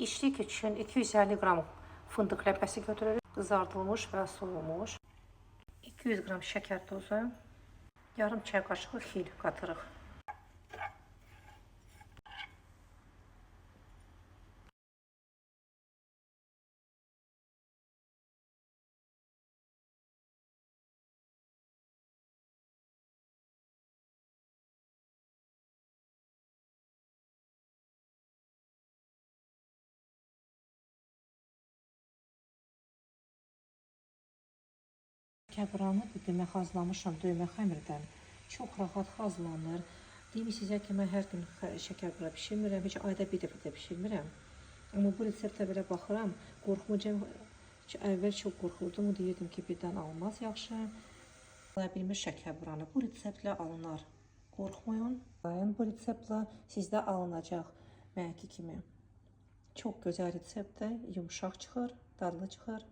İçlik üçün 250 qram fındıq ləpəsi götürürük. Qızardılmış və soğumuş. 200 qram şəkər tozu. Yarım çay qaşığı xil qatırıq. Şəkərburanı demək hazırlamışam döymə xəmirdən. Çox rahat hazırlanır. Deyim sizə ki, mən hər gün şəkərbura bişirmirəm, heç ayda bir dəfə də bişirmirəm. Amma bu reseptə belə baxıram, qorxmayacam. Əvvəl çox qorxurdum, deyirdim ki, birdən almaz yaxşı. Bilmir şəkərburanı bu reseptlə alınar. Qorxmayın. Bu reseptlə sizdə alınacaq mənimki kimi. Çox gözəl reseptdir, yumşaq çıxır, dadlı çıxır.